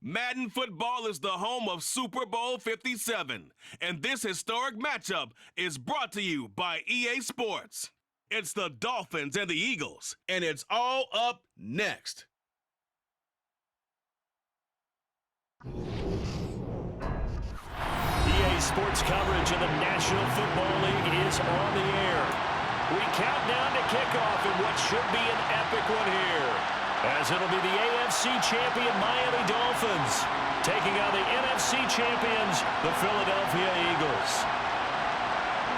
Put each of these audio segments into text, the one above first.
Madden football is the home of Super Bowl 57, and this historic matchup is brought to you by EA Sports. It's the Dolphins and the Eagles, and it's all up next. EA Sports coverage of the National Football League is on the air. We count down to kickoff in what should be an epic one here, as it'll be the AFC champion Miami Dolphins taking on the NFC champions, the Philadelphia Eagles.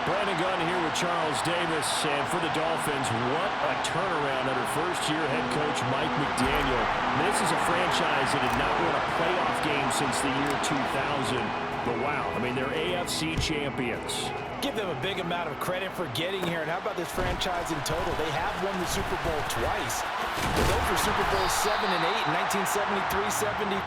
Brandon Gunn here with Charles Davis, and for the Dolphins, what a turnaround under first-year head coach Mike McDaniel. This is a franchise that had not won a playoff game since the year 2000, but wow, I mean, they're AFC champions. Give them a big amount of credit for getting here, and how about this franchise in total? They have won the Super Bowl twice. They're known for Super Bowl 7 and 8 in 1973-70.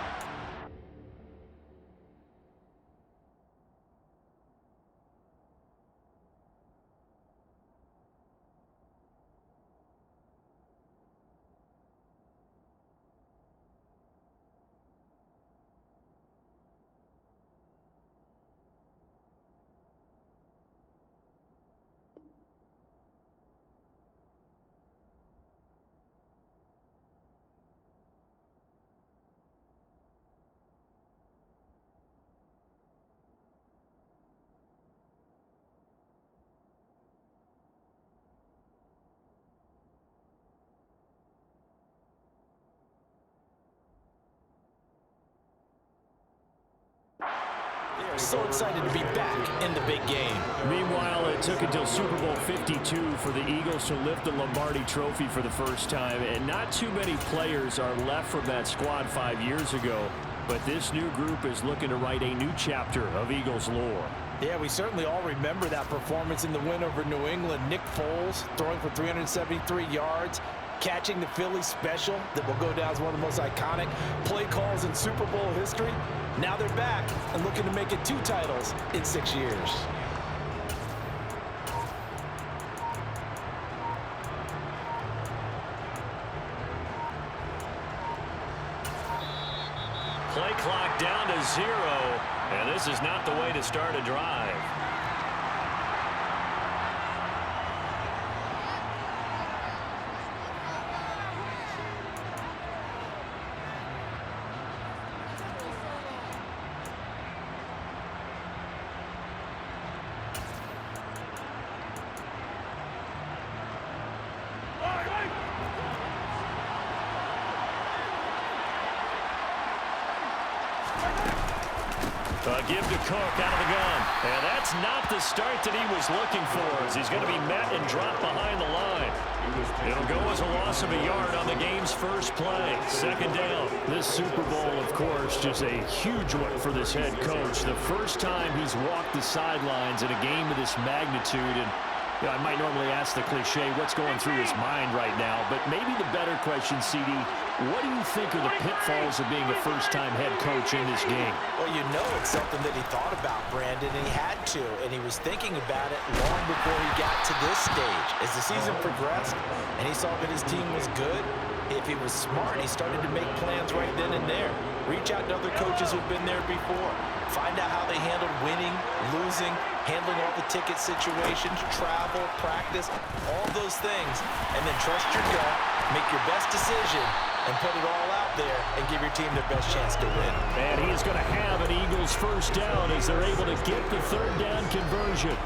So excited to be back in the big game. Meanwhile, it took until Super Bowl 52 for the Eagles to lift the Lombardi Trophy for the first time, and not too many players are left from that squad 5 years ago, but this new group is looking to write a new chapter of Eagles lore. Yeah, we certainly all remember that performance in the win over New England. Nick Foles throwing for 373 yards, catching the Philly special that will go down as one of the most iconic play calls in Super Bowl history. Now they're back and looking to make it 2 titles in 6 years. Play clock down to 0, and this is not the way to start a drive. Give to Cook out of the gun. And that's not the start that he was looking for, as he's going to be met and dropped behind the line. It'll go as a loss of a yard on the game's first play. Second down. This Super Bowl, of course, just a huge one for this head coach. The first time he's walked the sidelines in a game of this magnitude. And I might normally ask the cliche, what's going through his mind right now? But maybe the better question, CD, what do you think are the pitfalls of being a first-time head coach in this game? Well, you know it's something that he thought about, Brandon, and he had to, and he was thinking about it long before he got to this stage. As the season progressed and he saw that his team was good, if he was smart, he started to make plans right then and there. Reach out to other coaches who've been there before. Find out how they handled winning, losing, handling all the ticket situations, travel, practice, all those things. And then trust your gut, make your best decision, and put it all out there and give your team their best chance to win. And he is going to have an Eagles first down as they're able to get the third down conversion.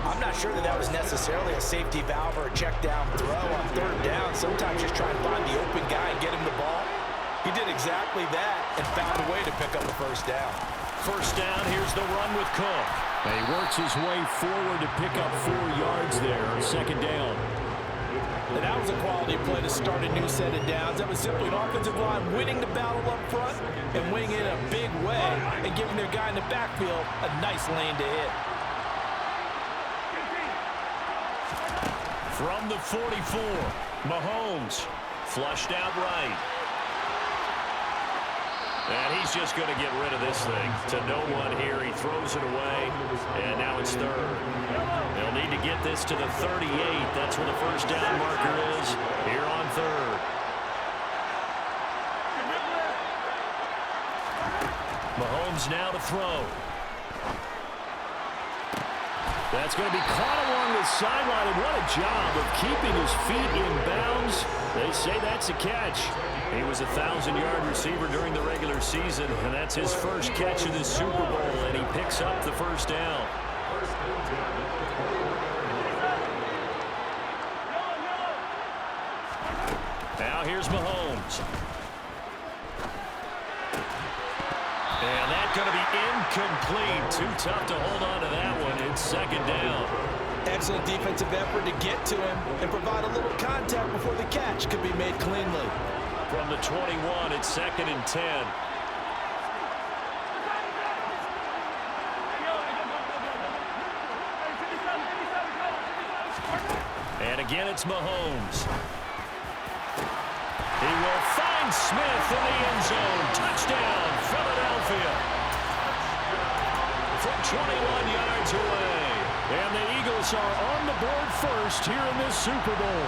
I'm not sure that was necessarily a safety valve or a check down throw on third down. Sometimes just try and find the open guy and get him the ball. He did exactly that and found a way to pick up a first down. First down, here's the run with Cook. And he works his way forward to pick up 4 yards there on second down. And that was a quality play to start a new set of downs. That was simply an offensive line winning the battle up front and winning it in a big way and giving their guy in the backfield a nice lane to hit. From the 44, Mahomes flushed out right. And he's just going to get rid of this thing. To no one here. He throws it away. And now it's third. They'll need to get this to the 38. That's where the first down marker is here on third. Mahomes now to throw. That's going to be caught along the sideline, and what a job of keeping his feet in bounds. They say that's a catch. He was a 1,000-yard receiver during the regular season, and that's his first catch of the Super Bowl, and he picks up the first down. Now here's Mahomes. And that's going to be incomplete. Too tough to hold on to that one. It's second down. Excellent defensive effort to get to him and provide a little contact before the catch could be made cleanly. From the 21, it's second and 10. And again, it's Mahomes. He will find Smith in the end zone. Touchdown, Philadelphia. From 21 yards away. And the Eagles are on the board first here in this Super Bowl.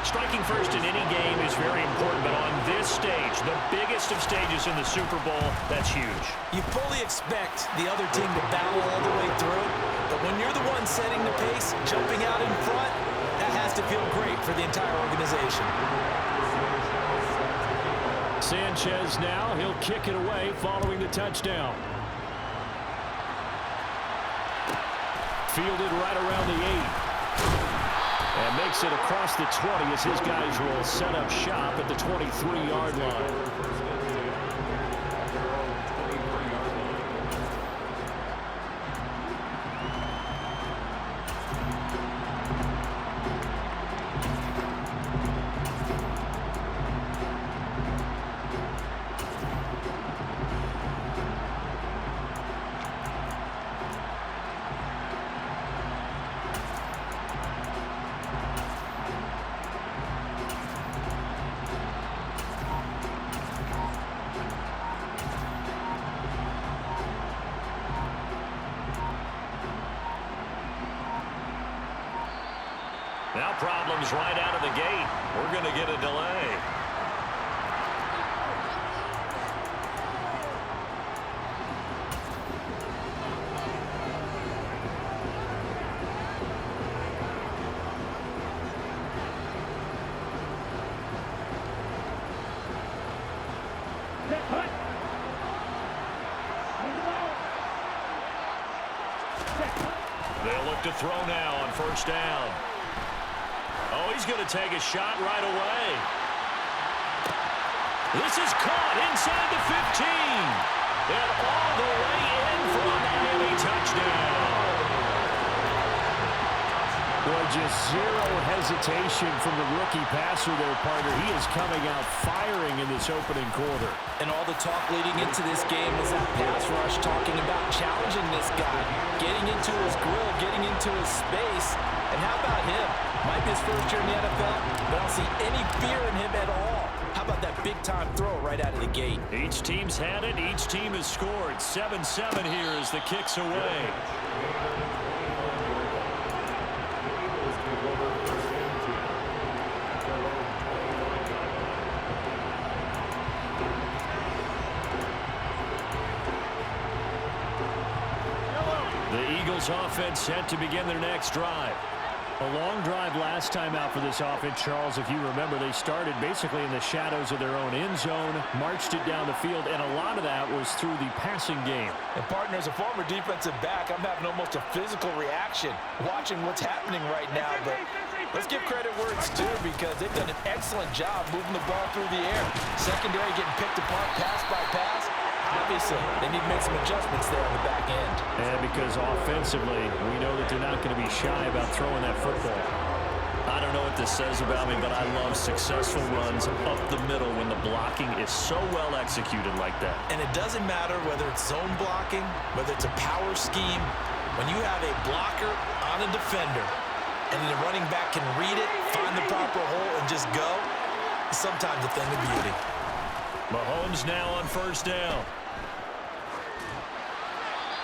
Striking first in any game is very important, but on this stage, the biggest of stages in the Super Bowl, that's huge. You fully expect the other team to battle all the way through, but when you're the one setting the pace, jumping out in front, that has to feel great for the entire organization. Sanchez now, he'll kick it away following the touchdown. Fielded right around the 8. And makes it across the 20 as his guys will set up shop at the 23-yard line. Now problems right out of the gate. We're going to get a delay. They'll look to throw now on first down. Oh, he's going to take a shot right away. This is caught inside the 15. And all the way in for a Miami touchdown. Boy, just zero hesitation from the rookie passer there, partner. He is coming out firing in this opening quarter. And all the talk leading into this game was that pass rush, talking about challenging this guy, getting into his grill, getting into his space. And how about him? Might be his first year in the NFL, but I don't see any fear in him at all. How about that big-time throw right out of the gate? Each team's had it. Each team has scored. 7-7 here as the kick's away. The Eagles offense set to begin their next drive. A long drive last time out for this offense, Charles. If you remember, they started basically in the shadows of their own end zone, marched it down the field, and a lot of that was through the passing game. And, partner, as a former defensive back, I'm having almost a physical reaction watching what's happening right now. But let's give credit where it's due because they've done an excellent job moving the ball through the air. Secondary getting picked apart pass by pass. Obviously, they need to make some adjustments there on the back end. And because offensively, we know that they're not going to be shy about throwing that football. I don't know what this says about me, but I love successful runs up the middle when the blocking is so well executed like that. And it doesn't matter whether it's zone blocking, whether it's a power scheme. When you have a blocker on a defender, and the running back can read it, find the proper hole, and just go, it's sometimes a thing of beauty. Mahomes now on first down.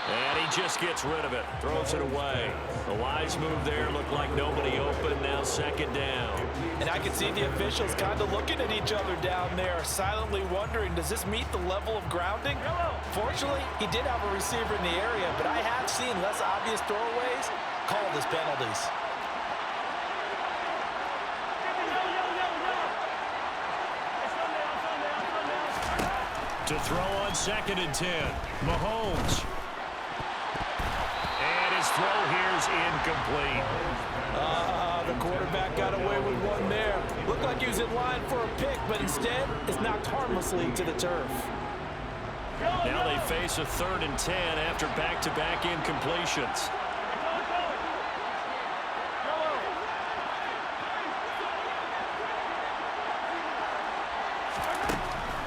And he just gets rid of it. Throws it away. A wise move there. Looked like nobody open. Now second down. And I can see the officials kind of looking at each other down there, silently wondering, does this meet the level of grounding? Fortunately, he did have a receiver in the area, but I have seen less obvious throwaways called as penalties. To throw on 2nd and 10. Mahomes. And his throw here's incomplete. The quarterback got away with one there. Looked like he was in line for a pick, but instead it's knocked harmlessly to the turf. Now they face a 3rd and 10 after back-to-back incompletions.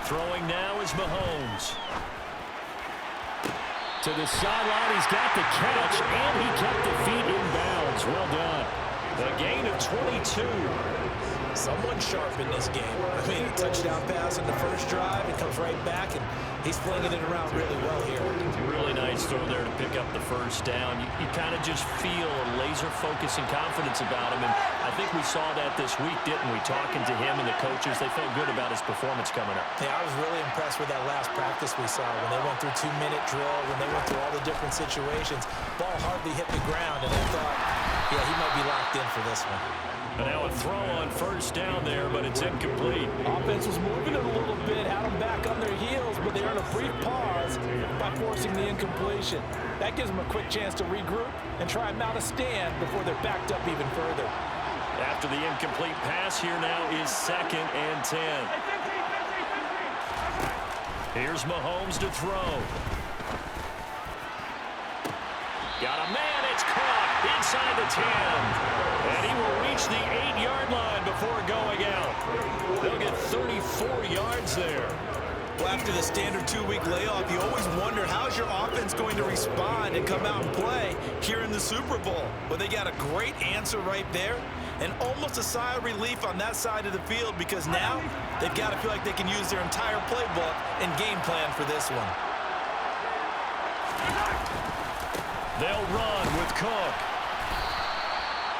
Throwing now is Mahomes. To the sideline, he's got the catch, and he kept the feet in bounds. Well done. A gain of 22. Someone sharp in this game. I mean, a touchdown pass in the first drive. It comes right back, and he's flinging it around really well here. Really nice throw there to pick up the first down. You kind of just feel a laser focus and confidence about him, and I think we saw that this week, didn't we? Talking to him and the coaches, they felt good about his performance coming up. Yeah, I was really impressed with that last practice we saw when they went through 2-minute drill, when they went through all the different situations. Ball hardly hit the ground, and I thought, yeah, he might be locked in for this one. And now a throw on first down there, but it's incomplete. Offense was moving it a little bit, had them back on their heels, but they earned a brief pause by forcing the incompletion. That gives them a quick chance to regroup and try and mount a stand before they're backed up even further. After the incomplete pass, here now is 2nd and 10. Here's Mahomes to throw. Got a man, it's caught inside the 10. And he will reach the 8-yard line before going out. They'll get 34 yards there. Well, after the standard 2-week layoff, you always wonder how's your offense going to respond and come out and play here in the Super Bowl. Well, they got a great answer right there and almost a sigh of relief on that side of the field because now they've got to feel like they can use their entire playbook and game plan for this one. They'll run with Cook.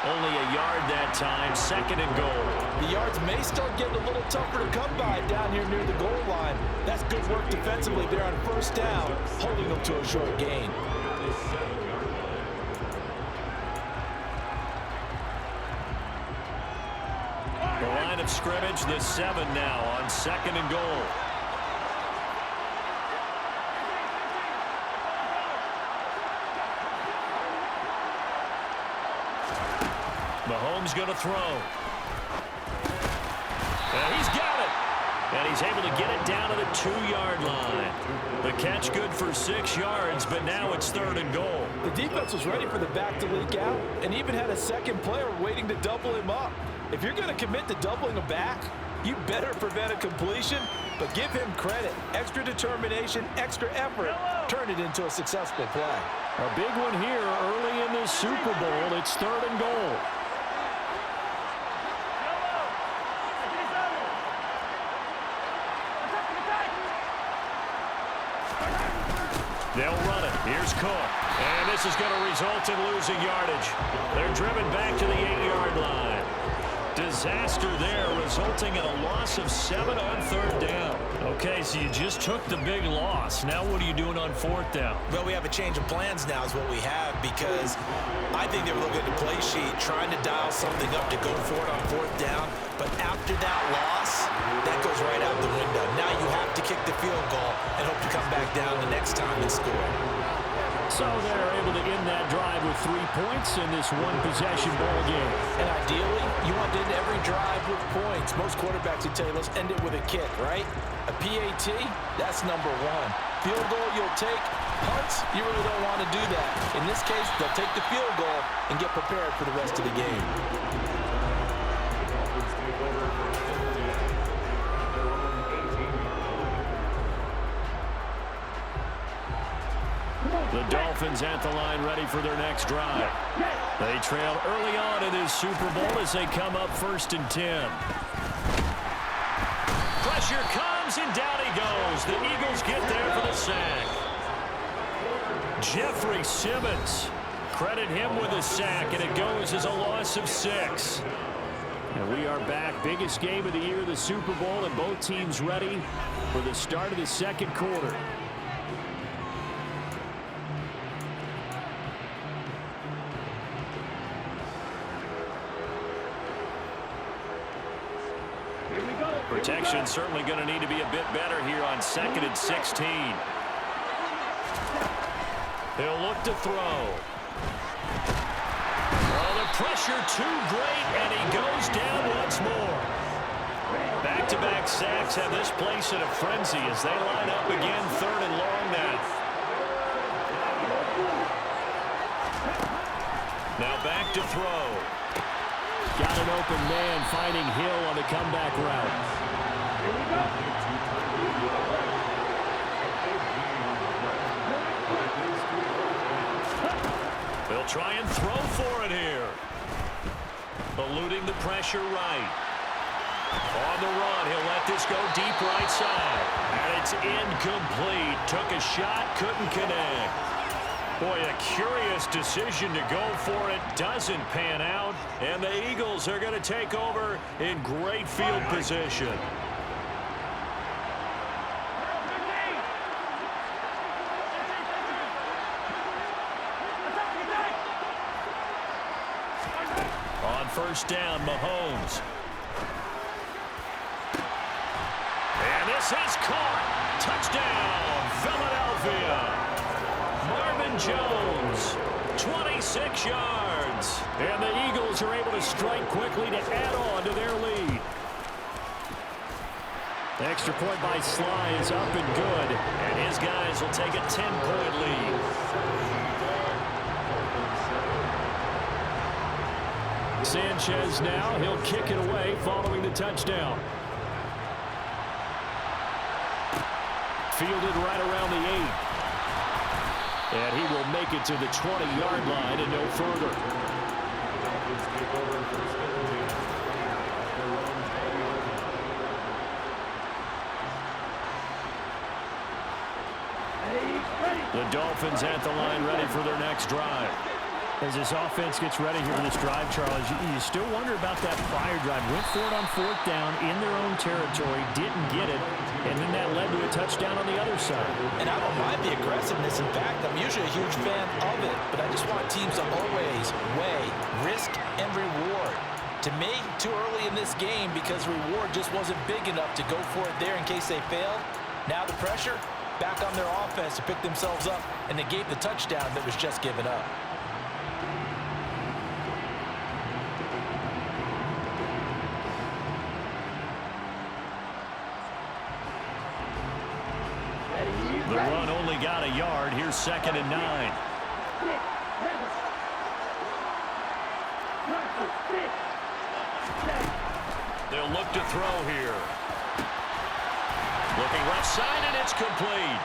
Only a yard that time, 2nd and goal. The yards may start getting a little tougher to come by down here near the goal line. That's good work defensively there on first down, holding them to a short gain. The line of scrimmage, the 7 now on 2nd and goal. Mahomes going to throw. And he's got it. And he's able to get it down to the 2-yard line. The catch good for 6 yards, but now it's 3rd and goal. The defense was ready for the back to leak out and even had a second player waiting to double him up. If you're going to commit to doubling a back, you better prevent a completion, but give him credit. Extra determination, extra effort, turn it into a successful play. A big one here early in this Super Bowl. It's 3rd and goal. They'll run it. Here's Cook. And this is going to result in losing yardage. They're driven back to the 8-yard line. Disaster there, resulting in a loss of 7 on 3rd down. Okay, so you just took the big loss. Now what are you doing on 4th down? Well, we have a change of plans now is what we have because I think they were looking at the play sheet, trying to dial something up to go for it on 4th down. But after that loss, that goes right out the window. Now you have to kick the field goal and hope to come back down the next time and score. So they're able to end that drive with 3 points in this one-possession ball game. And ideally, you want to end every drive with points. Most quarterbacks would tell you, let's end it with a kick, right? A PAT, that's number 1. Field goal you'll take. Punts, you really don't want to do that. In this case, they'll take the field goal and get prepared for the rest of the game. The Dolphins at the line ready for their next drive. They trail early on in this Super Bowl as they come up 1st and 10. pressure comes, and down he goes. The Eagles get there for the sack. Jeffrey Simmons. Credit him with a sack, and it goes as a loss of 6. And we are back. Biggest game of the year, the Super Bowl, and both teams ready for the start of the second quarter. Protection certainly going to need to be a bit better here on 2nd and 16. He'll look to throw. Oh, the pressure too great, and he goes down once more. Back-to-back sacks have this place in a frenzy as they line up again, 3rd and long now. Now back to throw. Got an open man, finding Hill on the comeback route. They'll try and throw for it here. Eluding the pressure right. On the run, he'll let this go deep right side. And it's incomplete. Took a shot, couldn't connect. Boy, a curious decision to go for it. Doesn't pan out. And the Eagles are going to take over in great field position. On first down, Mahomes. And this is caught. Touchdown, Philadelphia. Marvin Jones, 26 yards. And the Eagles are able to strike quickly to add on to their lead. The extra point by Sly is up and good. And his guys will take a 10-point lead. Sanchez now, he'll kick it away following the touchdown. Fielded right around the 8. And he will make it to the 20-yard line and no further. The Dolphins at the line ready for their next drive. As this offense gets ready here for this drive, Charles, you still wonder about that prior drive. Went for it on 4th down in their own territory, didn't get it, and then that led to a touchdown on the other side. And I don't mind the aggressiveness. In fact, I'm usually a huge fan of it, but I just want teams to always weigh risk and reward. To me, too early in this game because reward just wasn't big enough to go for it there in case they failed. Now the pressure, back on their offense to pick themselves up and negate the touchdown that was just given up. The run only got a yard. Here's 2nd and 9. They'll look to throw here. Looking left side, and it's complete.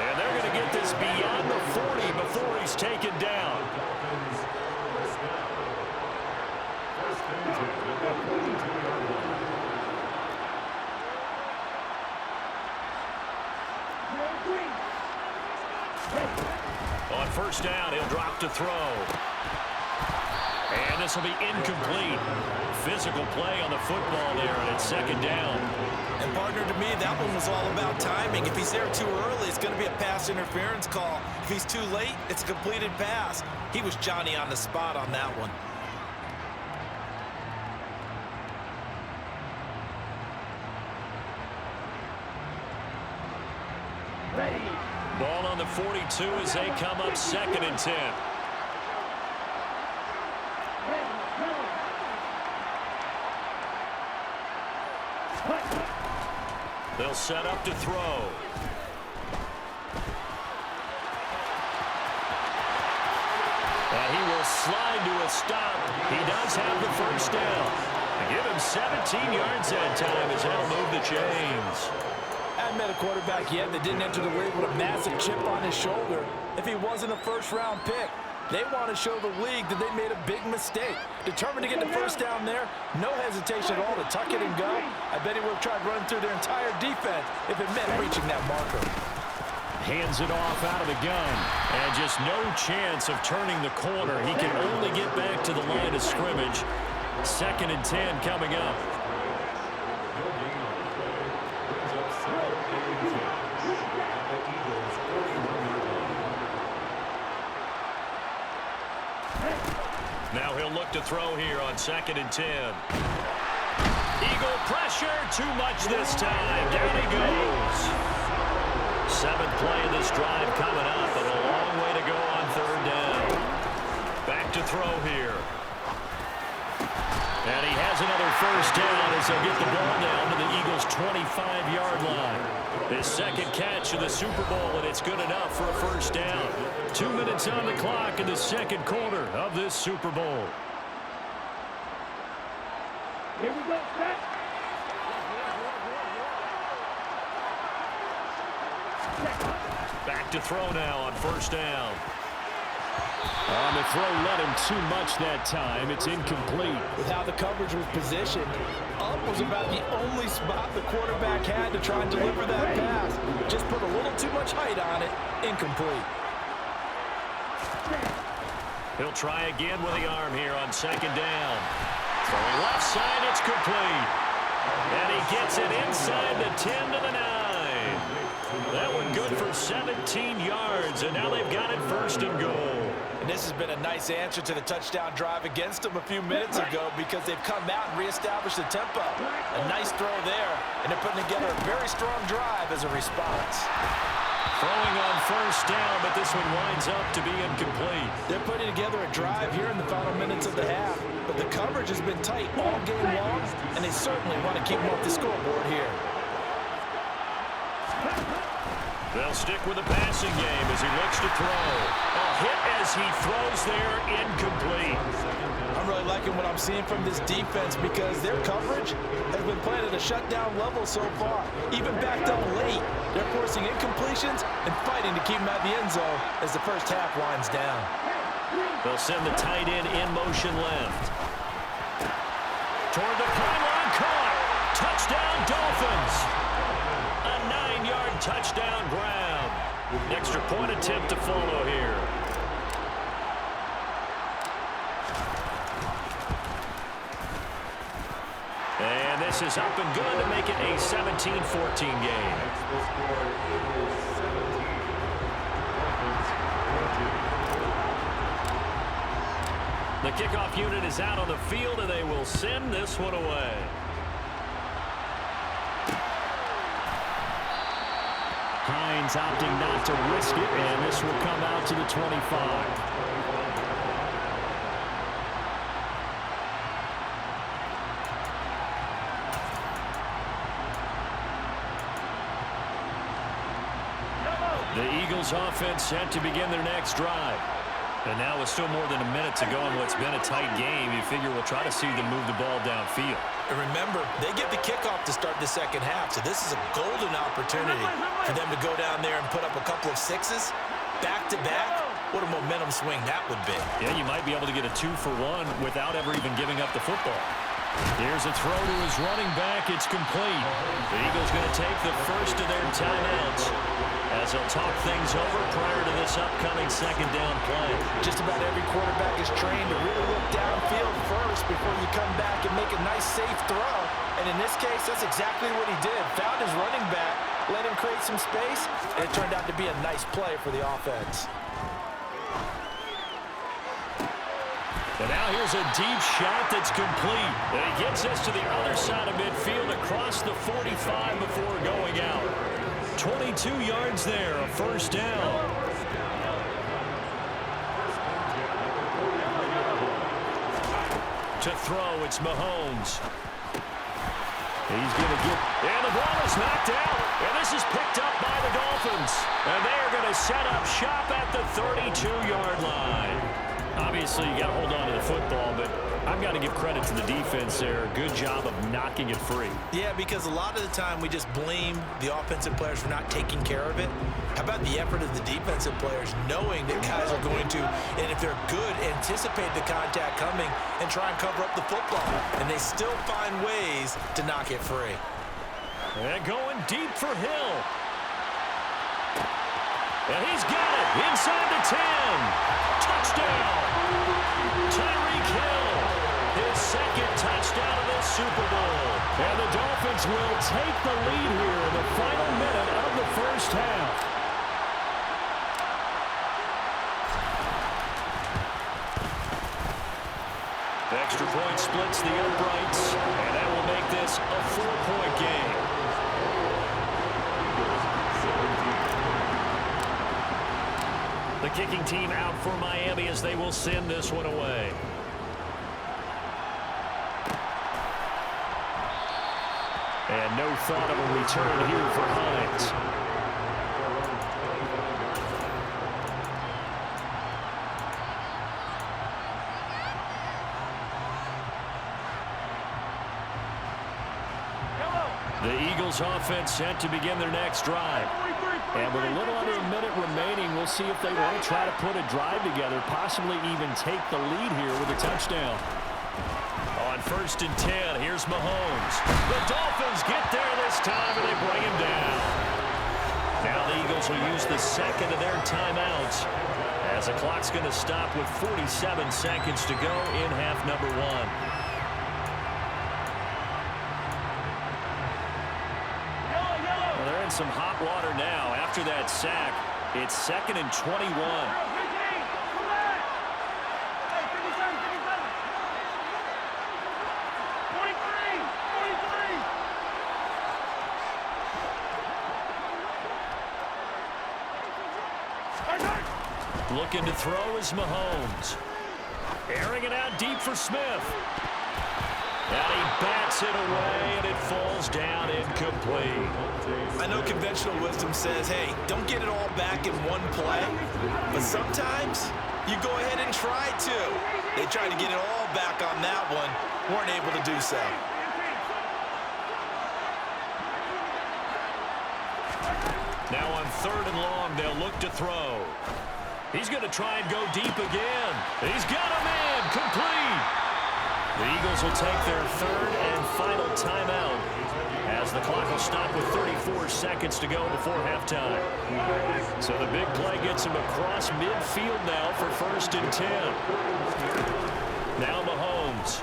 And they're going to get this beyond the 40 before he's taken down. On first down, he'll drop to throw. And this will be incomplete. Physical play on the football there, and it's 2nd down. And, partner, to me, that one was all about timing. If he's there too early, it's going to be a pass interference call. If he's too late, it's a completed pass. He was Johnny on the spot on that one. Ball on the 42 as they come up 2nd and 10. They'll set up to throw. And he will slide to a stop. He does have the first down. They give him 17 yards that time as they'll move the chains. I haven't met a quarterback yet that didn't enter the league with a massive chip on his shoulder if he wasn't a first-round pick. They want to show the league that they made a big mistake. Determined to get the first down there, no hesitation at all to tuck it and go. I bet he would have tried running through their entire defense if it meant reaching that marker. Hands it off out of the gun. And just no chance of turning the corner. He can only get back to the line of scrimmage. 2nd and 10 coming up. Now he'll look to throw here on 2nd and 10. Eagle pressure, too much this time. Down he goes. 7th play of this drive coming up, and a long way to go on 3rd down. Back to throw here. And he has another first down as they'll get the ball down to the Eagles' 25-yard line. His 2nd catch of the Super Bowl, and it's good enough for a first down. 2 minutes on the clock in the 2nd quarter of this Super Bowl. Here we go, set. Back to throw now on 1st down. The throw led him too much that time. It's incomplete. With how the coverage was positioned, up was about the only spot the quarterback had to try and deliver that pass. Just put a little too much height on it. Incomplete. He'll try again with the arm here on 2nd down. Throwing left side, it's complete. And he gets it inside the 10 to the 9. That one good for 17 yards, and now they've got it 1st and goal. And this has been a nice answer to the touchdown drive against them a few minutes ago because they've come out and reestablished the tempo. A nice throw there, and they're putting together a very strong drive as a response. Throwing on 1st down, but this one winds up to be incomplete. They're putting together a drive here in the final minutes of the half, but the coverage has been tight all game long, and they certainly want to keep them off the scoreboard here. They'll stick with the passing game as he looks to throw. A hit as he throws there, incomplete. I'm really liking what I'm seeing from this defense because their coverage has been playing at a shutdown level so far. Even backed up late, they're forcing incompletions and fighting to keep them out of the end zone as the first half winds down. They'll send the tight end in motion left. Toward the pylon, caught. Touchdown, Dolphins. A 9-yard touchdown grab. Extra point attempt to follow here. And this is up and good to make it a 17-14 game. The kickoff unit is out on the field, and they will send this one away. Hines opting not to risk it, and this will come out to the 25. The Eagles offense set to begin their next drive. And now with still more than a minute to go in what's been a tight game, you figure we'll try to see them move the ball downfield. And remember, they get the kickoff to start the second half, so this is a golden opportunity for them to go down there and put up a couple of sixes back-to-back. What a momentum swing that would be. Yeah, you might be able to get a 2-for-1 without ever even giving up the football. Here's a throw to his running back. It's complete. The Eagles going to take the first of their timeouts as they'll talk things over prior to this upcoming second down play. Just about every quarterback is trained to really look downfield first before you come back and make a nice, safe throw. And in this case, that's exactly what he did. Found his running back, let him create some space, and it turned out to be a nice play for the offense. And now here's a deep shot that's complete. And he gets us to the other side of midfield across the 45 before going out. 22 yards there, a first down. To throw, it's Mahomes. He's going to get, and the ball is knocked out. And this is picked up by the Dolphins. And they are going to set up shop at the 32-yard line. Obviously, you got to hold on to the football, but I've got to give credit to the defense there. Good job of knocking it free. Yeah, because a lot of the time we just blame the offensive players for not taking care of it. How about the effort of the defensive players knowing that guys are going to, and if they're good, anticipate the contact coming and try and cover up the football. And they still find ways to knock it free. And going deep for Hill. And he's got it inside the 10. Touchdown. Tyreek Hill. His second touchdown of this Super Bowl. And the Dolphins will take the lead here in the final minute of the first half. The extra point splits the uprights, and that will make this a 4-point game. The kicking team out for Miami as they will send this one away. And no thought of a return here for Hines. The Eagles offense set to begin their next drive. And with a little under a minute remaining, we'll see if they want to try to put a drive together, possibly even take the lead here with a touchdown. On 1st and 10, here's Mahomes. The Dolphins get there this time, and they bring him down. Now the Eagles will use the second of their timeouts as the clock's going to stop with 47 seconds to go in half number 1. Some hot water now after that sack. It's 2nd and 21. Looking to throw is Mahomes. Airing it out deep for Smith. And he bats it away, and it falls down incomplete. I know conventional wisdom says, hey, don't get it all back in one play. But sometimes you go ahead and try to. They tried to get it all back on that one. Weren't able to do so. Now on 3rd and long, they'll look to throw. He's going to try and go deep again. He's got him in. Complete. The Eagles will take their 3rd and final timeout as the clock will stop with 34 seconds to go before halftime. So the big play gets him across midfield now for 1st and 10. Now Mahomes.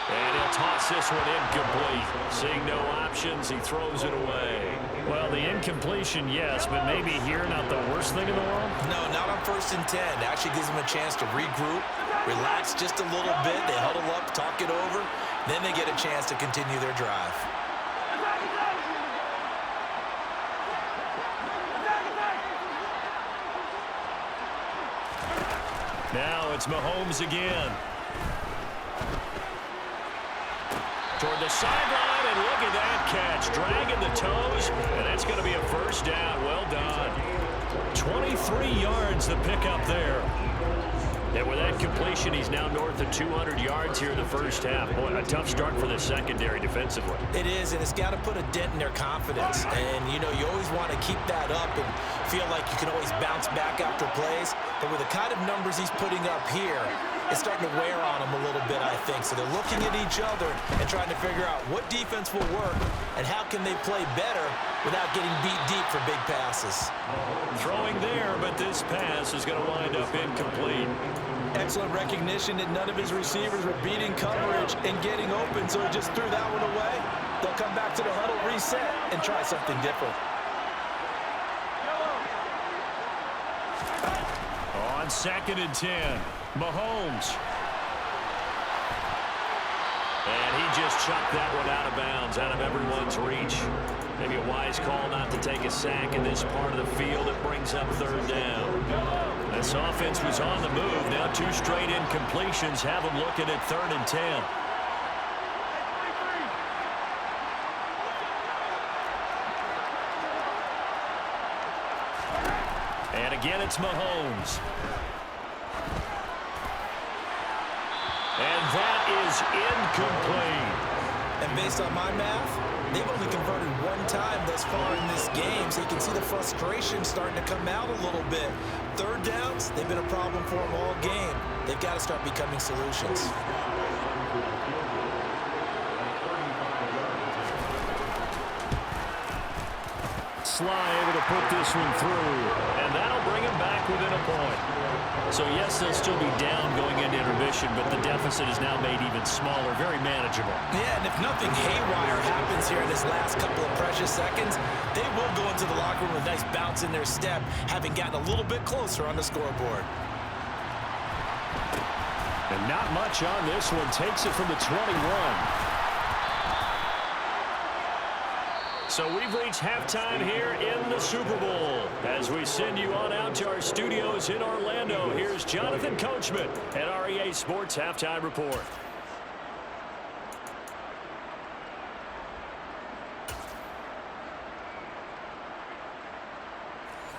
And he'll toss this one incomplete. Seeing no options, he throws it away. Well, the incompletion, yes, but maybe here not the worst thing in the world? No, not on 1st and 10. It actually gives them a chance to regroup, relax just a little bit. They huddle up, talk it over. Then they get a chance to continue their drive. Now it's Mahomes again. Toward the sideline, and look at that catch. Dragging the toes, and that's going to be a 1st down. Well done. 23 yards the pickup there. And with that completion, he's now north of 200 yards here in the first half. Boy, a tough start for the secondary defensively. It is, and it's got to put a dent in their confidence. And, you know, you always want to keep that up and feel like you can always bounce back after plays. But with the kind of numbers he's putting up here, it's starting to wear on them a little bit, I think. So they're looking at each other and trying to figure out what defense will work and how can they play better without getting beat deep for big passes. Throwing there, but this pass is going to wind up incomplete. Excellent recognition that none of his receivers were beating coverage and getting open, so he just threw that one away. They'll come back to the huddle, reset, and try something different. On 2nd and 10, Mahomes. And he just chucked that one out of bounds, out of everyone's reach. Maybe a wise call not to take a sack in this part of the field. It brings up 3rd down. This offense was on the move. Now 2 straight incompletions have them looking at 3rd and 10. And again, it's Mahomes. And that is incomplete. And based on my math, they've only converted one time thus far in this game, so you can see the frustration starting to come out a little bit. Third downs, they've been a problem for them all game. They've got to start becoming solutions. Sly able to put this one through, and that'll bring him back within a point. So, yes, they'll still be down going into intermission, but the deficit is now made even smaller, very manageable. Yeah, and if nothing haywire happens here in this last couple of precious seconds, they will go into the locker room with a nice bounce in their step, having gotten a little bit closer on the scoreboard. And not much on this one. Takes it from the 21. So we've reached halftime here in the Super Bowl. As we send you on out to our studios in Orlando, here's Jonathan Coachman at our EA Sports Halftime Report.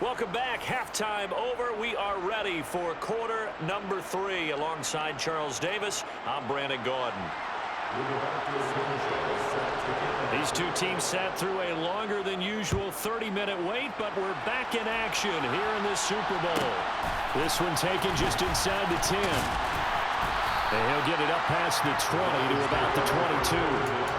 Welcome back. Halftime over. We are ready for quarter number 3. Alongside Charles Davis, I'm Brandon Gordon. These two teams sat through a longer than usual 30-minute wait, but we're back in action here in this Super Bowl. This one taken just inside the 10. And he'll get it up past the 20 to about the 22.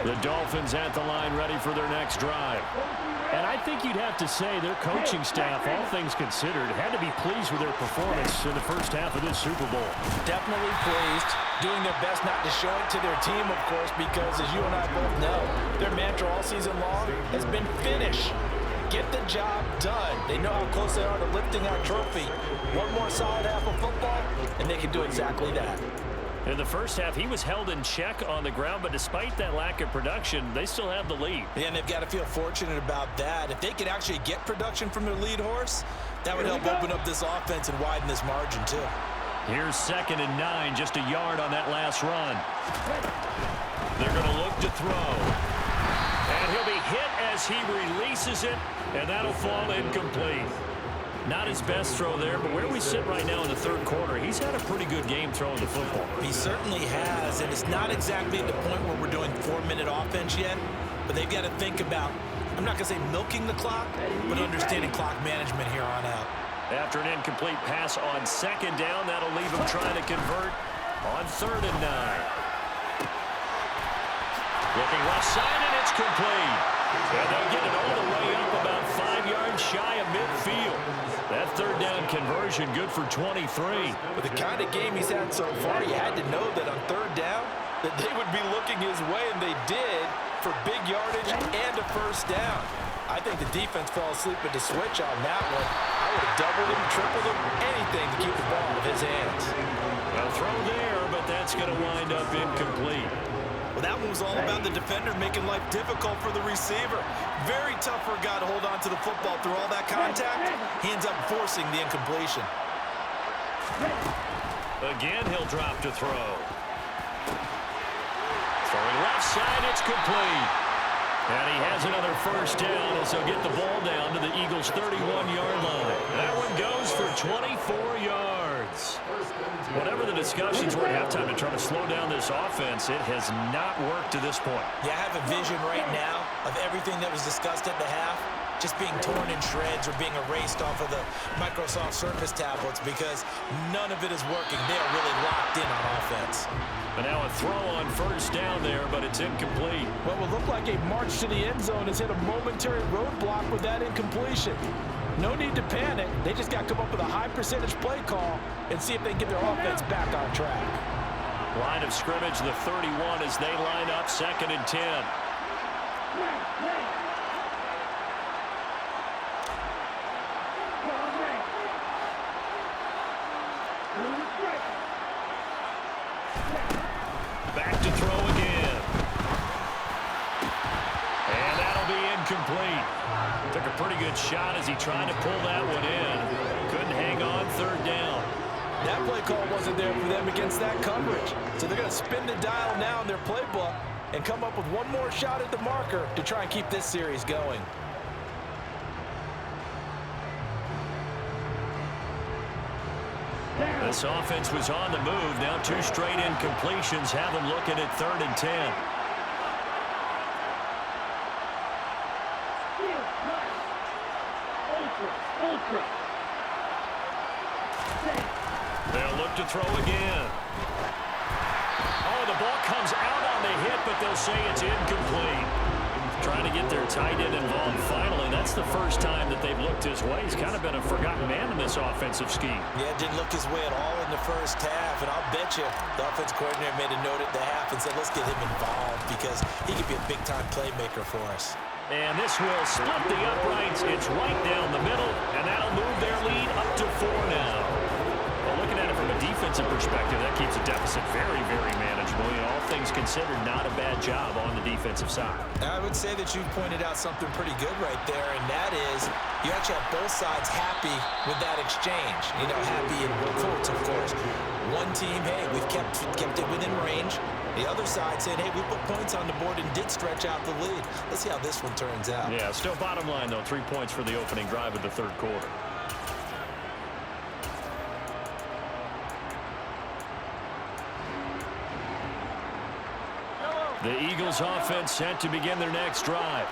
The Dolphins at the line ready for their next drive. And I think you'd have to say their coaching staff, all things considered, had to be pleased with their performance in the first half of this Super Bowl. Definitely pleased. Doing their best not to show it to their team, of course, because as you and I both know, their mantra all season long has been finish. Get the job done. They know how close they are to lifting our trophy. One more solid half of football, and they can do exactly that. In the first half, he was held in check on the ground, but despite that lack of production, they still have the lead. Yeah, and they've got to feel fortunate about that. If they could actually get production from their lead horse, that would help open up this offense and widen this margin, too. Here's 2nd and 9, just a yard on that last run. They're going to look to throw. And he'll be hit as he releases it, and that'll fall incomplete. Not his best throw there, but where we sit right now in the third quarter, he's had a pretty good game throwing the football. He certainly has, and it's not exactly at the point where we're doing 4-minute offense yet, but they've got to think about, I'm not going to say milking the clock, but understanding clock management here on out. After an incomplete pass on 2nd down, that'll leave him trying to convert on 3rd and 9. Looking left side, and it's complete. And they'll get it all the way up about 5 yards shy of midfield. That 3rd down conversion good for 23. With the kind of game he's had so far, you had to know that on 3rd down that they would be looking his way, and they did, for big yardage and a 1st down. I think the defense fell asleep at the switch on that one. I would have doubled him, tripled him, anything to keep the ball in his hands. A throw there, but that's going to wind up incomplete. Well, that one was all about the defender making life difficult for the receiver. Very tough for a guy to hold on to the football through all that contact. He ends up forcing the incompletion. Again, he'll drop to throw. Throwing left side, it's complete. And he has another 1st down as he'll get the ball down to the Eagles' 31-yard line. That one goes for 24 yards. Whatever the discussions were at halftime to try to slow down this offense, it has not worked to this point. Yeah, I have a vision right now of everything that was discussed at the half just being torn in shreds or being erased off of the Microsoft Surface tablets because none of it is working. They are really locked in on offense. But now a throw on 1st down there, but it's incomplete. What will look like a march to the end zone has hit a momentary roadblock with that incompletion. No need to panic. They just got to come up with a high percentage play call and see if they can get their offense back on track. Line of scrimmage, the 31 as they line up 2nd and 10. Back to throw again. And that'll be incomplete. Took a pretty good shot as he tried to pull that one in. Couldn't hang on third down. That play call wasn't there for them against that coverage. So they're going to spin the dial now in their playbook and come up with one more shot at the marker to try and keep this series going. This offense was on the move. Now 2 straight incompletions have them looking at 3rd and 10. They'll look to throw again. Oh, the ball comes out on the hit, but they'll say it's incomplete. Trying to get their tight end involved finally. That's the first time that they've looked his way. He's kind of been a forgotten man in this offensive scheme. Yeah, didn't look his way at all in the first half, and I'll bet you the offense coordinator made a note at the half and said, let's get him involved because he could be a big-time playmaker for us. And this will split the uprights. It's right down the middle, and that'll move their lead up to 4 now. Well, looking at it from a defensive perspective, that keeps the deficit very, very manageable. You know, all things considered, not a bad job on the defensive side. I would say that you pointed out something pretty good right there, and that is you actually have both sides happy with that exchange. You know, happy in quotes, of course. One team, hey, we've kept it within range. The other side said, hey, we put points on the board and did stretch out the lead. Let's see how this one turns out. Yeah, still bottom line, though, 3 points for the opening drive of the 3rd quarter. The Eagles offense set to begin their next drive.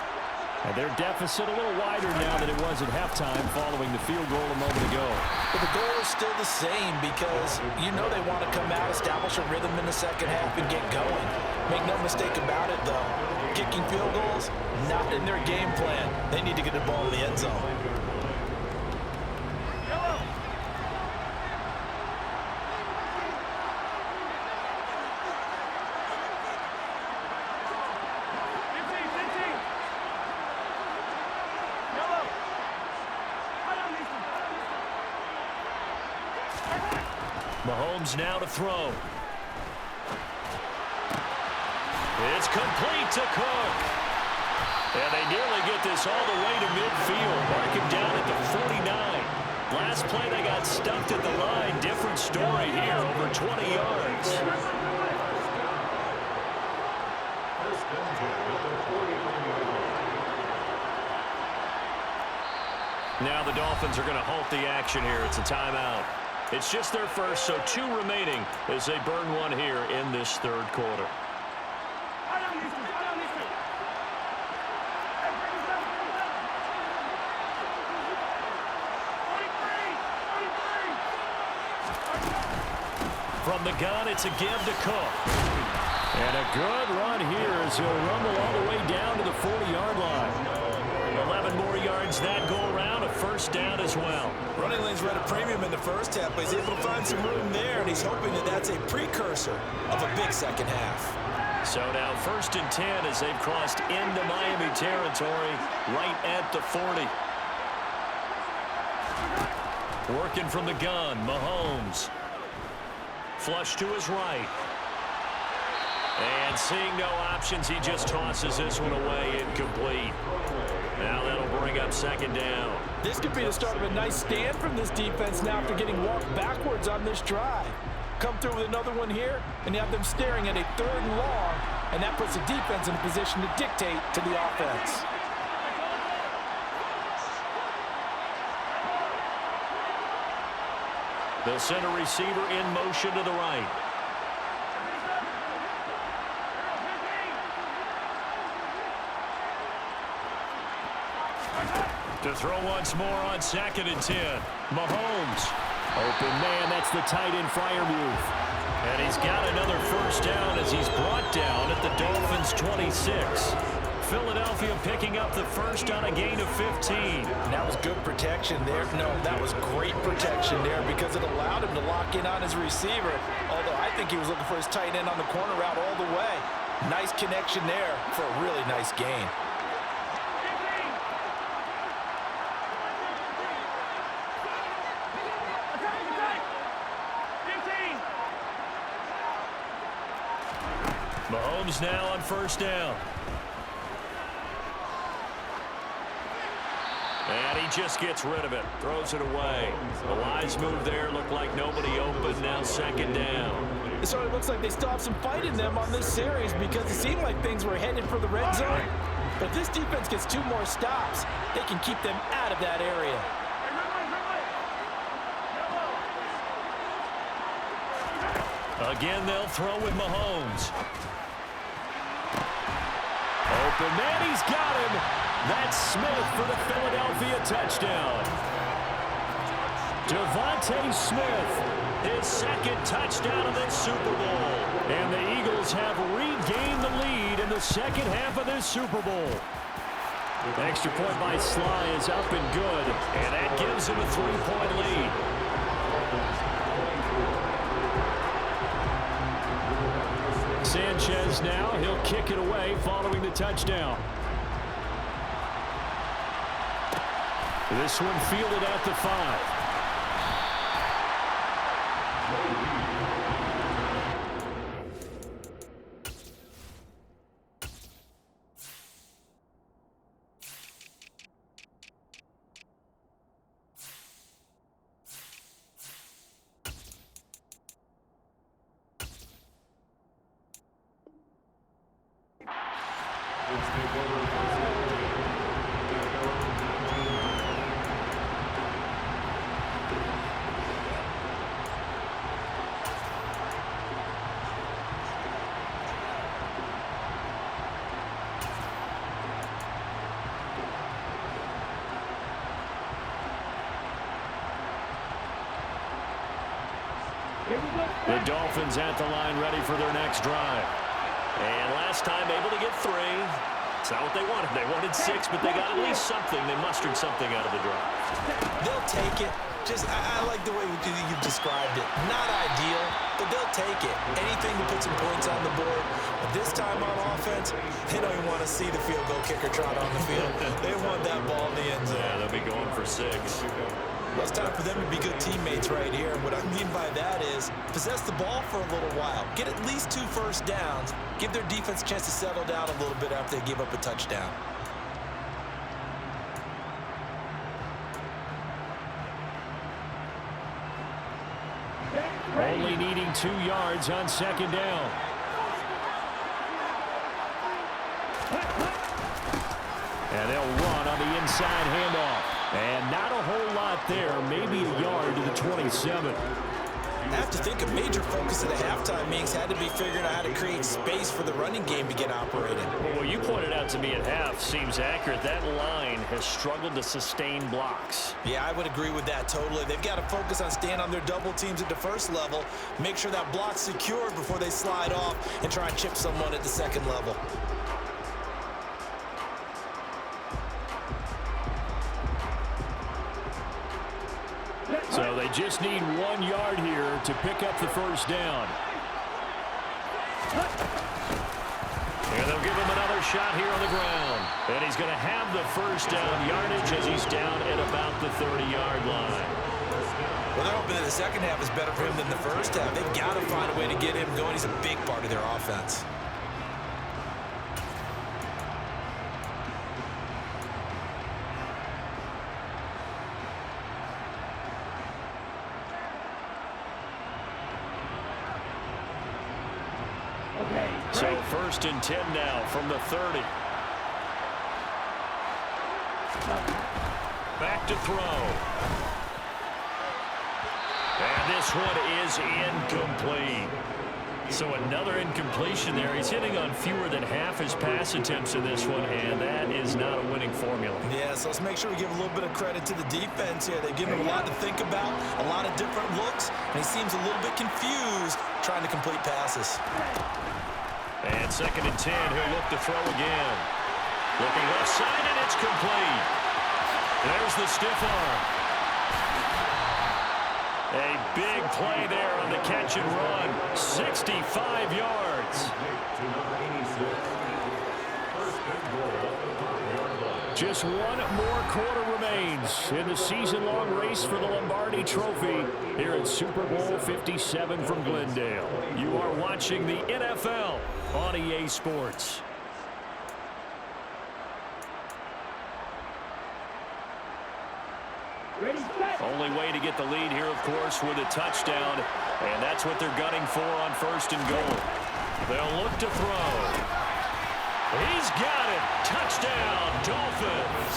And their deficit a little wider now than it was at halftime following the field goal a moment ago. But the goal is still the same because you know they want to come out, establish a rhythm in the second half, and get going. Make no mistake about it, though. Kicking field goals, not in their game plan. They need to get the ball in the end zone. Mahomes now to throw. It's complete to Cook. And they nearly get this all the way to midfield. Mark him down at the 49. Last play they got stuffed at the line. Different story here, over 20 yards. Now the Dolphins are going to halt the action here. It's a timeout. It's just their first, so 2 remaining as they burn one here in this 3rd quarter. From the gun, it's a give to Cook. And a good run here as he'll rumble all the way down to the 40-yard line. 11 more yards that go around, a first down as well. Running lanes were at a premium in the first half, but he's able to find some room there, and he's hoping that that's a precursor of a big second half. So now 1st and 10 as they've crossed into Miami territory right at the 40. Working from the gun, Mahomes. Flush to his right. And seeing no options, he just tosses this one away, incomplete. Now that'll bring up 2nd down. This could be the start of a nice stand from this defense now after getting walked backwards on this drive. Come through with another one here, and you have them staring at a 3rd and long, and that puts the defense in a position to dictate to the offense. They'll send a receiver in motion to the right. To throw once more on 2nd and 10. Mahomes. Open man, that's the tight end flyer move. And he's got another first down as he's brought down at the Dolphins' 26. Philadelphia picking up the first on a gain of 15. That was good protection there. No, that was great protection there because it allowed him to lock in on his receiver. Although I think he was looking for his tight end on the corner route all the way. Nice connection there for a really nice gain. Mahomes now on first down. he just gets rid of it. Throws it away. The wise move there. Looked like nobody open. Now second down. It sort of looks like they still have some fight in them on this series because it seemed like things were headed for the red zone. But if this defense gets 2 more stops, they can keep them out of that area. Again, they'll throw with Mahomes. Open man, he's got him. That's Smith for the Philadelphia touchdown. Devontae Smith, his second touchdown of the Super Bowl. And the Eagles have regained the lead in the second half of this Super Bowl. The extra point by Sly is up and good, and that gives him a 3-point lead. Sanchez now, he'll kick it away following the touchdown. This one fielded at the 5. The Dolphins at the line ready for their next drive. And last time able to get 3. It's not what they wanted. They wanted 6, but they got at least something. They mustered something out of the drive. They'll take it. I like the way you described it. Not ideal, but they'll take it. Anything to put some points on the board. But this time on offense, they don't even want to see the field goal kicker trot on the field. They want that ball in the end zone. Yeah, they'll be going for 6. Well, it's time for them to be good teammates right here. And what I mean by that is possess the ball for a little while. Get at least 2 first downs. Give their defense a chance to settle down a little bit after they give up a touchdown. Only needing 2 yards on second down. And they'll run on the inside handoff. And not a whole lot there, maybe a yard to the 27. I have to think a major focus of the halftime meetings had to be figuring out how to create space for the running game to get operating. Well, you pointed out to me at half seems accurate. That line has struggled to sustain blocks. Yeah, I would agree with that totally. They've got to focus on staying on their double teams at the first level, make sure that block's secured before they slide off and try and chip someone at the second level. So they just need 1 yard here to pick up the first down. And they'll give him another shot here on the ground. And he's going to have the first down yardage as he's down at about the 30-yard line. Well, they're hoping that the second half is better for him than the first half. They've got to find a way to get him going. He's a big part of their offense. So 1st and 10 now from the 30. Back to throw. And this one is incomplete. So another incompletion there. He's hitting on fewer than half his pass attempts in this one, and that is not a winning formula. Yeah, so let's make sure we give a little bit of credit to the defense here. They've given him a lot to think about, a lot of different looks, and he seems a little bit confused trying to complete passes. And 2nd and 10, he'll look to throw again. Looking left side, and it's complete. There's the stiff arm. A big play there on the catch and run. 65 yards. Just 1 more quarter remains in the season-long race for the Lombardi Trophy here at Super Bowl 57 from Glendale. You are watching the NFL on EA Sports. Only way to get the lead here, of course, with a touchdown. And that's what they're gunning for on 1st and goal. They'll look to throw. He's got it. Touchdown, Dolphins.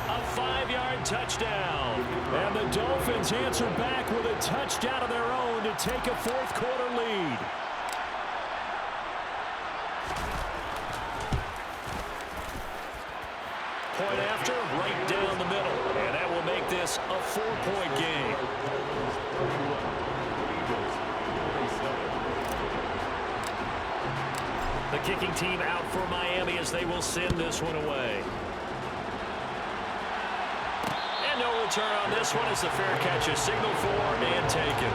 A 5-yard touchdown. And the Dolphins answer back with a touchdown of their own to take a 4th quarter lead. Point after, right down the middle. And that will make this a 4-point game. The kicking team out for Miami as they will send this one away. And no return on this one as the fair catch is signaled for and taken.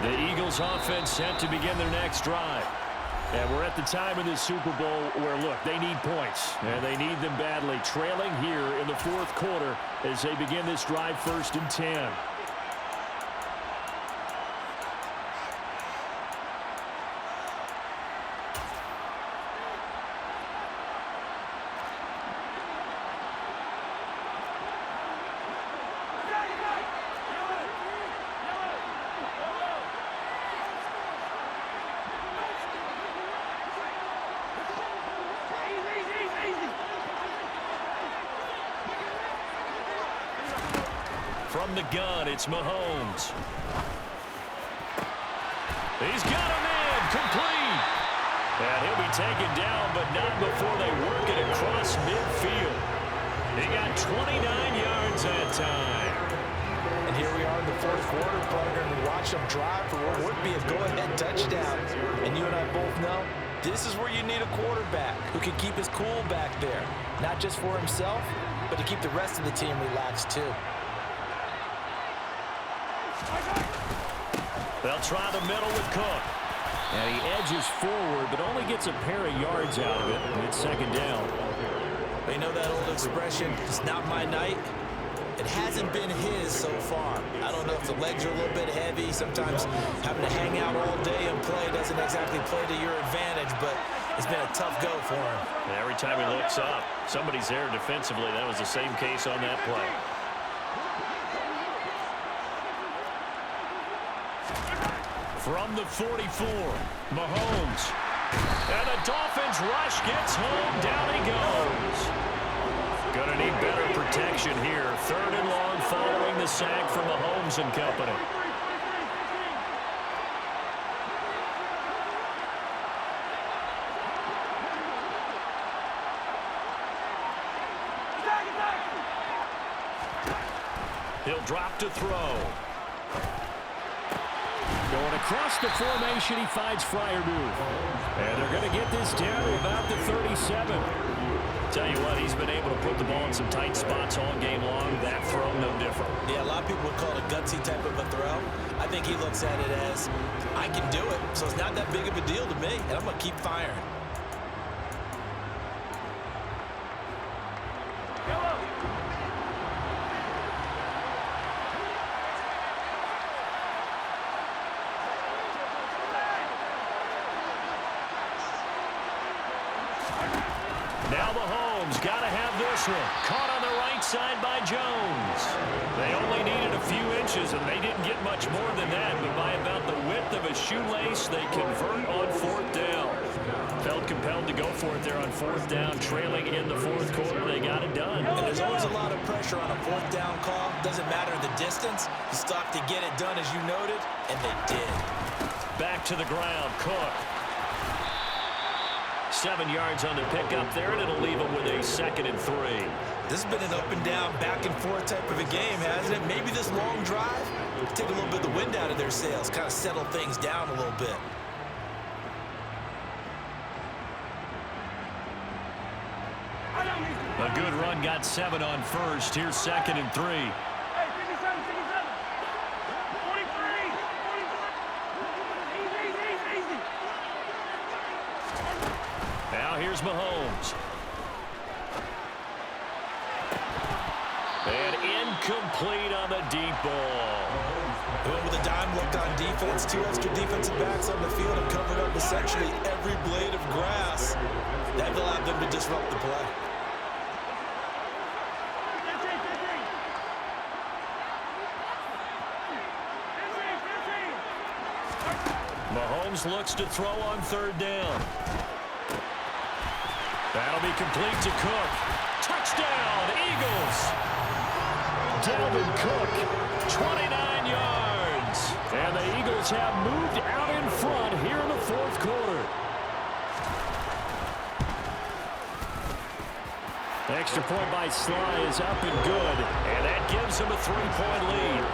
The Eagles offense set to begin their next drive. And we're at the time in the Super Bowl where, look, they need points. And they need them badly. Trailing here in the 4th quarter as they begin this drive 1st and 10. From the gun, it's Mahomes. He's got a man, complete. And he'll be taken down, but not before they work it across midfield. He got 29 yards that time. And here we are in the 4th quarter, partner, and we watch them drive for what would be a go-ahead touchdown. And you and I both know this is where you need a quarterback who can keep his cool back there. Not just for himself, but to keep the rest of the team relaxed too. They'll try the middle with Cook. And he edges forward, but only gets a pair of yards out of it. It's 2nd down. You know that old expression, it's not my night? It hasn't been his so far. I don't know if the legs are a little bit heavy. Sometimes having to hang out all day and play doesn't exactly play to your advantage, but it's been a tough go for him. And every time he looks up, somebody's there defensively. That was the same case on that play. From the 44, Mahomes. And the Dolphins rush gets home. Down he goes. Gonna need better protection here. 3rd and long following the sack from Mahomes and company. He'll drop to throw. Going across the formation, he finds Freiermuth. And they're going to get this down to about the 37. Tell you what, he's been able to put the ball in some tight spots all game long. That throw, no different. Yeah, a lot of people would call it a gutsy type of a throw. I think he looks at it as, I can do it, so it's not that big of a deal to me, and I'm going to keep firing. Now Mahomes got to have this one. Caught on the right side by Jones. They only needed a few inches, and they didn't get much more than that. But by about the width of a shoelace, they convert on 4th down. Felt compelled to go for it there on 4th down. Trailing in the 4th quarter, they got it done. And there's always a lot of pressure on a 4th down call. Doesn't matter the distance. You stop to get it done, as you noted, and they did. Back to the ground, Cook. 7 yards on the pickup there, and it'll leave them with a 2nd and 3. This has been an up and down, back and forth type of a game, hasn't it? Maybe this long drive take a little bit of the wind out of their sails, kind of settle things down a little bit. A good run, got 7 on 1st. Here's 2nd and 3. Now here's Mahomes. And incomplete on the deep ball. With a dime look on defense, 2 extra defensive backs on the field and covered up essentially every blade of grass. That allowed them to disrupt the play. Mahomes looks to throw on 3rd down. That'll be complete to Cook. Touchdown, Eagles! Dalvin Cook, 29 yards. And the Eagles have moved out in front here in the 4th quarter. Extra point by Sly is up and good. And that gives him a 3-point lead.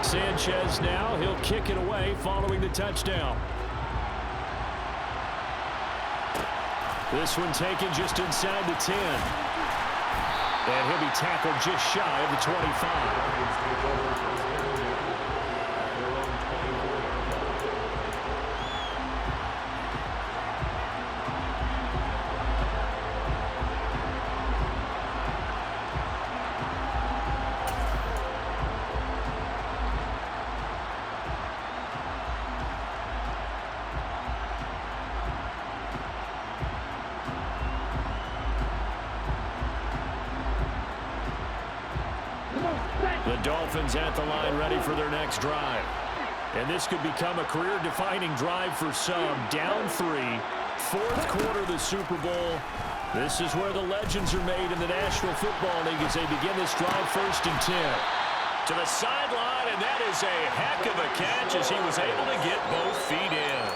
Sanchez now, he'll kick it away following the touchdown. This one taken just inside the 10. And he'll be tackled just shy of the 25. The Dolphins at the line ready for their next drive. And this could become a career-defining drive for some. Down 3, 4th quarter of the Super Bowl. This is where the legends are made in the National Football League as they begin this drive 1st and 10. To the sideline, and that is a heck of a catch as he was able to get both feet in.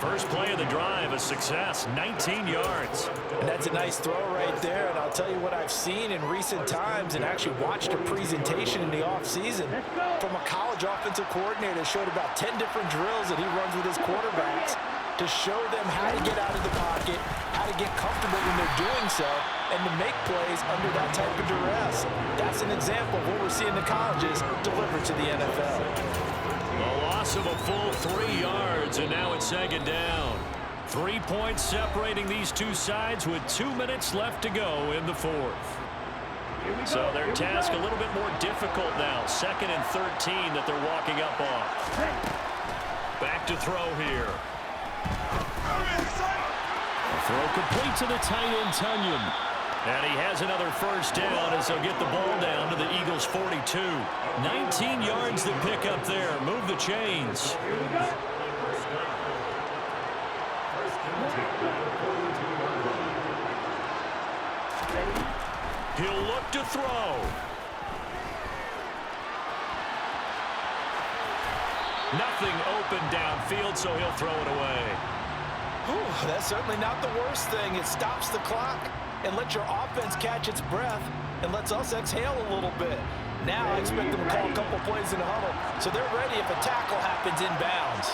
First play of the drive, a success, 19 yards. And that's a nice throw right there. And I'll tell you what I've seen in recent times and actually watched a presentation in the offseason from a college offensive coordinator that showed about 10 different drills that he runs with his quarterbacks to show them how to get out of the pocket, how to get comfortable when they're doing so, and to make plays under that type of duress. That's an example of what we're seeing the colleges deliver to the NFL. A loss of a full 3 yards, and now it's 2nd down. 3 points separating these two sides with 2 minutes left to go in the 4th. So their task a little bit more difficult now. 2nd and 13 that they're walking up on. Back to throw here. A throw complete to the tight end, Tunyon. And he has another 1st down as they'll get the ball down to the Eagles' 42. 19 yards to pick up there. Move the chains. He'll look to throw. Nothing open downfield, so he'll throw it away. Whew, that's certainly not the worst thing. It stops the clock and lets your offense catch its breath and lets us exhale a little bit. Now I expect them to call a couple plays in the huddle, so they're ready if a tackle happens inbounds.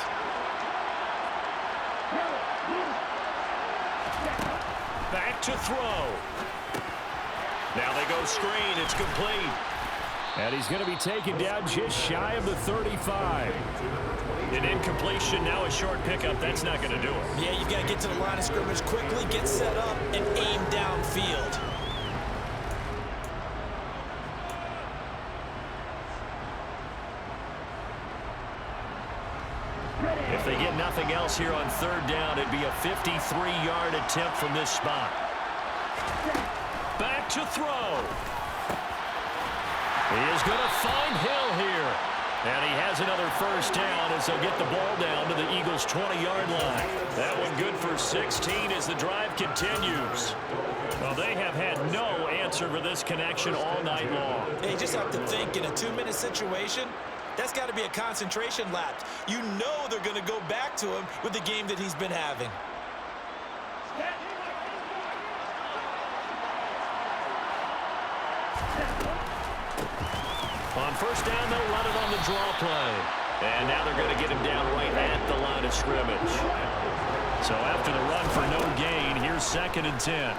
Back to throw. Now they go screen. It's complete. And he's going to be taken down just shy of the 35. An incompletion, now a short pickup. That's not going to do it. Yeah, you've got to get to the line of scrimmage quickly, get set up, and aim downfield. If they get nothing else here on 3rd down, it'd be a 53-yard attempt from this spot. Back to throw. He is going to find Hill here. And he has another 1st down as they'll get the ball down to the Eagles' 20-yard line. That one good for 16 as the drive continues. Well, they have had no answer for this connection all night long. They just have to think in a 2-minute situation, that's got to be a concentration lapse. You know they're going to go back to him with the game that he's been having. On 1st down, they'll run it on the draw play. And now they're going to get him down right at the line of scrimmage. So after the run for no gain, here's 2nd and 10.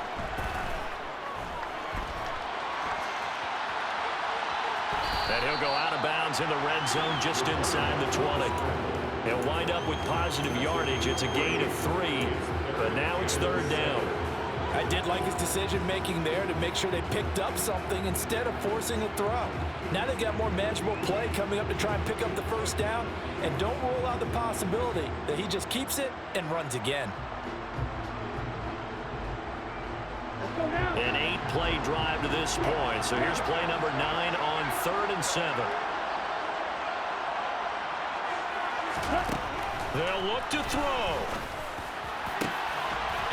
And he'll go out of bounds in the red zone just inside the 20. They'll wind up with positive yardage. It's a gain of 3, but now it's 3rd down. I did like his decision-making there to make sure they picked up something instead of forcing a throw. Now they got more manageable play coming up to try and pick up the 1st down, and don't rule out the possibility that he just keeps it and runs again. An 8-play drive to this point. So here's play number 9 on 3rd and 7. They'll look to throw.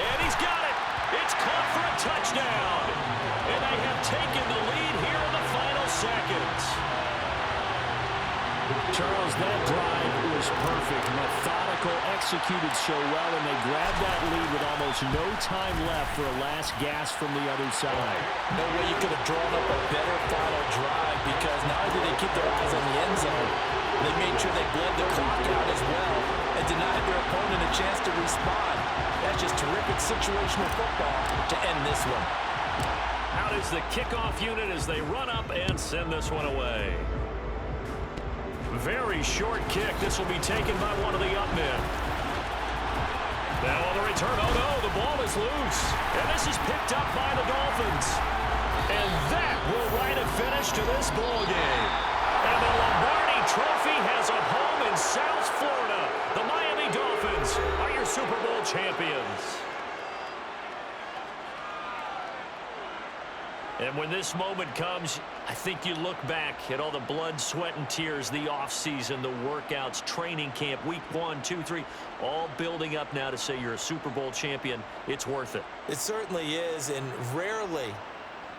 And he's got it. It's caught for a touchdown. And they have taken the lead here in the final seconds. Charles, that drive was perfect. Methodical, executed so well, and they grabbed that lead with almost no time left for a last gasp from the other side. No way you could have drawn up a better final drive, because not only did they keep their eyes on the end zone, they made sure they bled the clock out as well and denied their opponent a chance to respond. That's just terrific situational football to end this one. Out is the kickoff unit as they run up and send this one away. Very short kick. This will be taken by one of the up men. Now on the return, oh no, the ball is loose. And this is picked up by the Dolphins. And that will write a finish to this ball game. And the Lombardi Trophy has a home in South Florida. The Miami Dolphins are your Super Bowl champions. And when this moment comes, I think you look back at all the blood, sweat, and tears, the offseason, the workouts, training camp, week 1, 2, 3, all building up now to say you're a Super Bowl champion. It's worth it. It certainly is, and rarely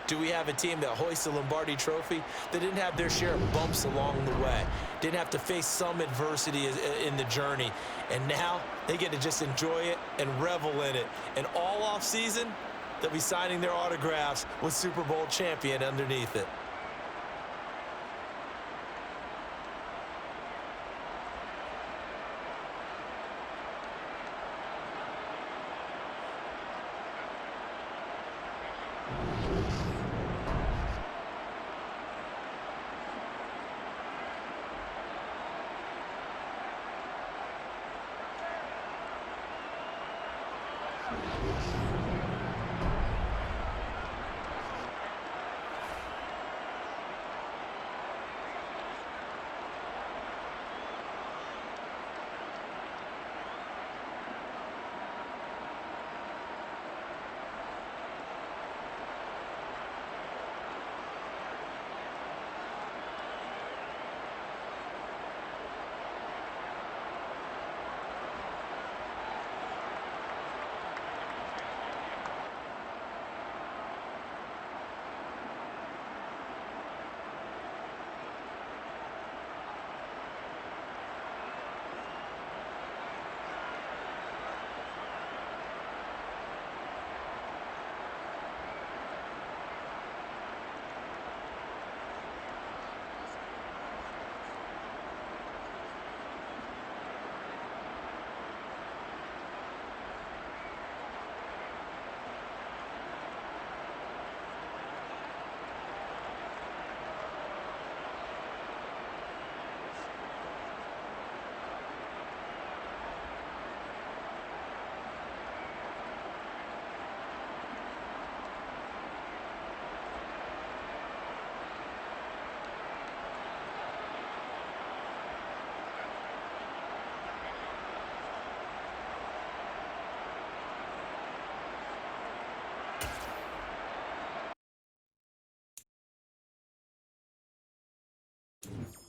do we have a team that hoists the Lombardi Trophy that didn't have their share of bumps along the way, didn't have to face some adversity in the journey, and now they get to just enjoy it and revel in it. And all offseason, they'll be signing their autographs with Super Bowl champion underneath it.